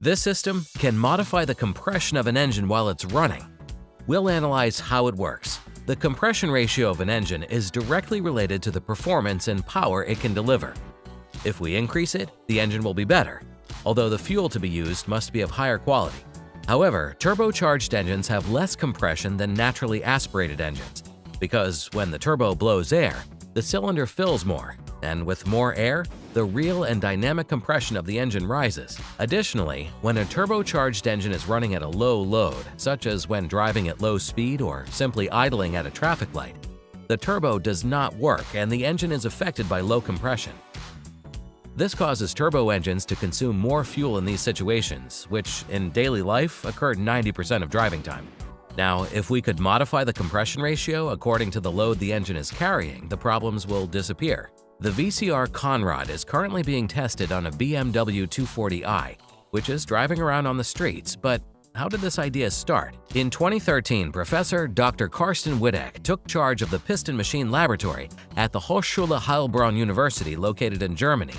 This system can modify the compression of an engine while it's running. We'll analyze how it works. The compression ratio of an engine is directly related to the performance and power it can deliver. If we increase it, the engine will be better, although the fuel to be used must be of higher quality. However, turbocharged engines have less compression than naturally aspirated engines, because when the turbo blows air, the cylinder fills more, and with more air, the real and dynamic compression of the engine rises. Additionally, when a turbocharged engine is running at a low load, such as when driving at low speed or simply idling at a traffic light, the turbo does not work and the engine is affected by low compression. This causes turbo engines to consume more fuel in these situations, which in daily life occur 90% of driving time. Now, if we could modify the compression ratio according to the load the engine is carrying, the problems will disappear. The VCR Conrod is currently being tested on a BMW 240i, which is driving around on the streets, but how did this idea start? In 2013, Professor Dr. Carsten Wittek took charge of the piston machine laboratory at the Hochschule Heilbronn University located in Germany.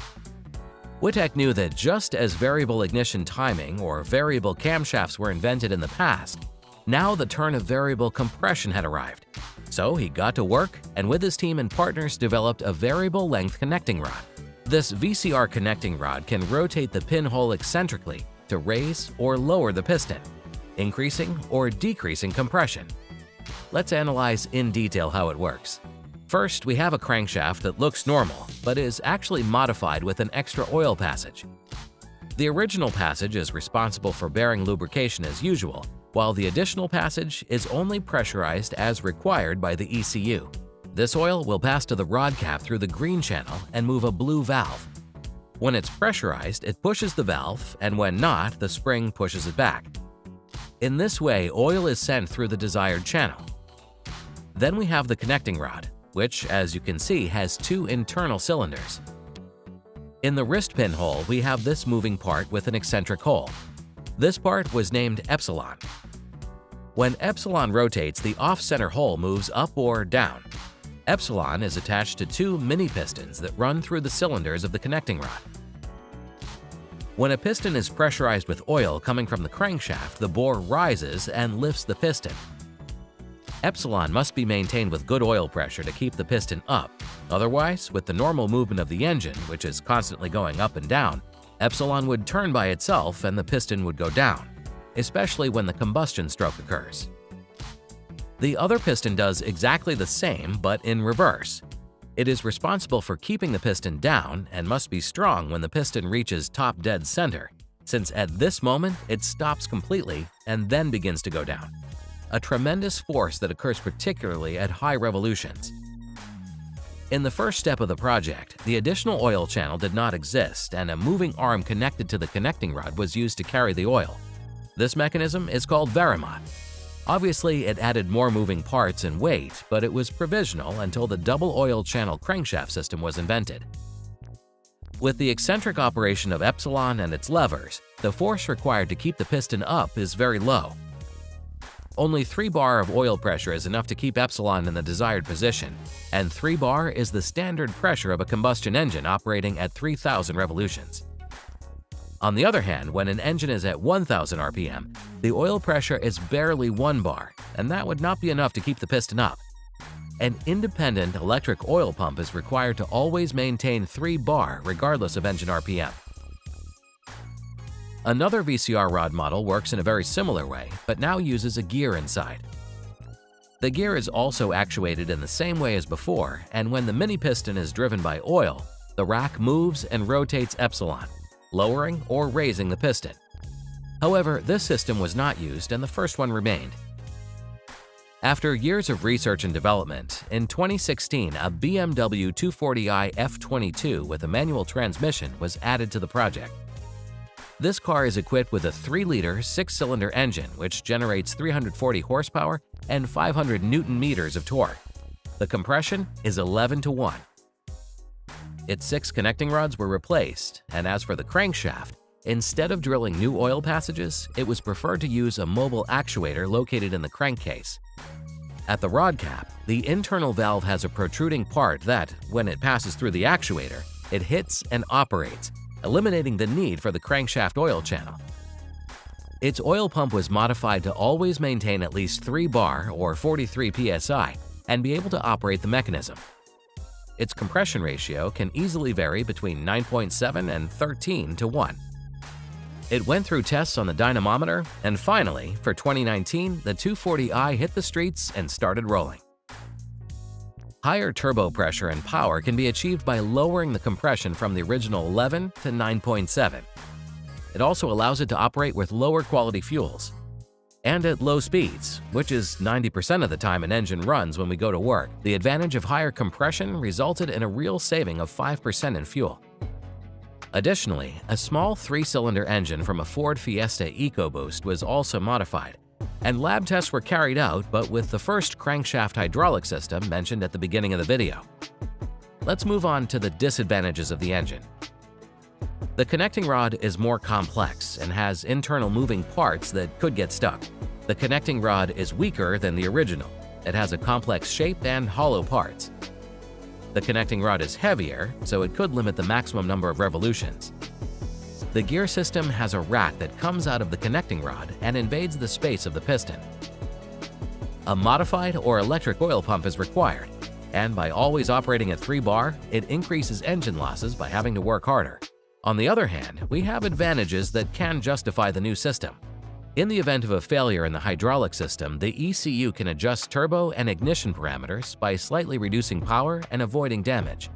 Wittek knew that just as variable ignition timing or variable camshafts were invented in the past, now the turn of variable compression had arrived. So he got to work and with his team and partners developed a variable length connecting rod. This VCR connecting rod can rotate the pinhole eccentrically to raise or lower the piston, increasing or decreasing compression. Let's analyze in detail how it works. First, we have a crankshaft that looks normal, but is actually modified with an extra oil passage. The original passage is responsible for bearing lubrication as usual, while the additional passage is only pressurized as required by the ECU. This oil will pass to the rod cap through the green channel and move a blue valve. When it's pressurized, it pushes the valve, and when not, the spring pushes it back. In this way, oil is sent through the desired channel. Then we have the connecting rod, which, as you can see, has two internal cylinders. In the wrist pinhole, we have this moving part with an eccentric hole. This part was named epsilon. When epsilon rotates, the off-center hole moves up or down. Epsilon is attached to two mini pistons that run through the cylinders of the connecting rod. When a piston is pressurized with oil coming from the crankshaft, the bore rises and lifts the piston. Epsilon must be maintained with good oil pressure to keep the piston up. Otherwise, with the normal movement of the engine, which is constantly going up and down, epsilon would turn by itself and the piston would go down, especially when the combustion stroke occurs. The other piston does exactly the same, but in reverse. It is responsible for keeping the piston down and must be strong when the piston reaches top dead center, since at this moment it stops completely and then begins to go down. A tremendous force that occurs particularly at high revolutions. In the first step of the project, the additional oil channel did not exist and a moving arm connected to the connecting rod was used to carry the oil. This mechanism is called Varamot. Obviously, it added more moving parts and weight, but it was provisional until the double oil channel crankshaft system was invented. With the eccentric operation of epsilon and its levers, the force required to keep the piston up is very low. Only 3 bar of oil pressure is enough to keep epsilon in the desired position, and 3 bar is the standard pressure of a combustion engine operating at 3,000 revolutions. On the other hand, when an engine is at 1,000 RPM, the oil pressure is barely 1 bar, and that would not be enough to keep the piston up. An independent electric oil pump is required to always maintain 3 bar regardless of engine RPM. Another VCR rod model works in a very similar way, but now uses a gear inside. The gear is also actuated in the same way as before, and when the mini piston is driven by oil, the rack moves and rotates epsilon, lowering or raising the piston. However, this system was not used and the first one remained. After years of research and development, in 2016, a BMW 240i F22 with a manual transmission was added to the project. This car is equipped with a 3-liter 6-cylinder engine which generates 340 horsepower and 500 Newton-meters of torque. The compression is 11:1. Its 6 connecting rods were replaced, and as for the crankshaft, instead of drilling new oil passages, it was preferred to use a mobile actuator located in the crankcase. At the rod cap, the internal valve has a protruding part that, when it passes through the actuator, it hits and operates, eliminating the need for the crankshaft oil channel. Its oil pump was modified to always maintain at least 3 bar or 43 psi and be able to operate the mechanism. Its compression ratio can easily vary between 9.7 and 13 to 1. It went through tests on the dynamometer, and finally, for 2019, the 240i hit the streets and started rolling. Higher turbo pressure and power can be achieved by lowering the compression from the original 11 to 9.7. It also allows it to operate with lower quality fuels. And at low speeds, which is 90% of the time an engine runs when we go to work, the advantage of higher compression resulted in a real saving of 5% in fuel. Additionally, a small 3-cylinder engine from a Ford Fiesta EcoBoost was also modified, and lab tests were carried out but with the first crankshaft hydraulic system mentioned at the beginning of the video. Let's move on to the disadvantages of the engine. The connecting rod is more complex and has internal moving parts that could get stuck. The connecting rod is weaker than the original. It has a complex shape and hollow parts. The connecting rod is heavier, so it could limit the maximum number of revolutions. The gear system has a rack that comes out of the connecting rod and invades the space of the piston. A modified or electric oil pump is required, and by always operating at 3 bar, it increases engine losses by having to work harder. On the other hand, we have advantages that can justify the new system. In the event of a failure in the hydraulic system, the ECU can adjust turbo and ignition parameters by slightly reducing power and avoiding damage.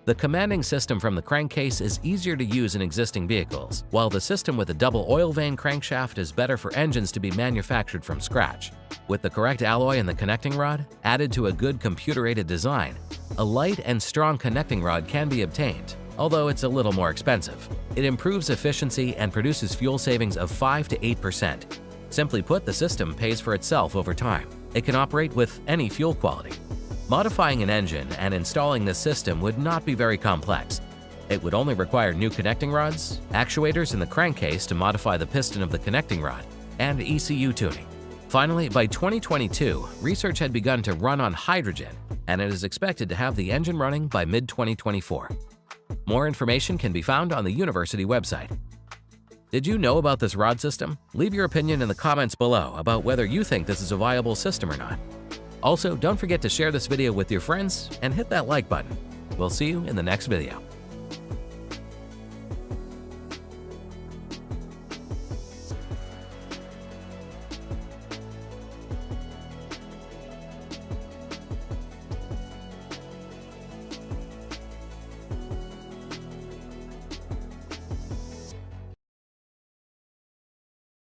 The commanding system from the crankcase is easier to use in existing vehicles, while the system with a double oil vein crankshaft is better for engines to be manufactured from scratch. With the correct alloy in the connecting rod, added to a good computer-aided design, a light and strong connecting rod can be obtained, although it's a little more expensive. It improves efficiency and produces fuel savings of 5 to 8%. Simply put, the system pays for itself over time. It can operate with any fuel quality. Modifying an engine and installing this system would not be very complex. It would only require new connecting rods, actuators in the crankcase to modify the piston of the connecting rod, and ECU tuning. Finally, by 2022, research had begun to run on hydrogen, and it is expected to have the engine running by mid-2024. More information can be found on the university website. Did you know about this rod system? Leave your opinion in the comments below about whether you think this is a viable system or not. Also, don't forget to share this video with your friends and hit that like button. We'll see you in the next video.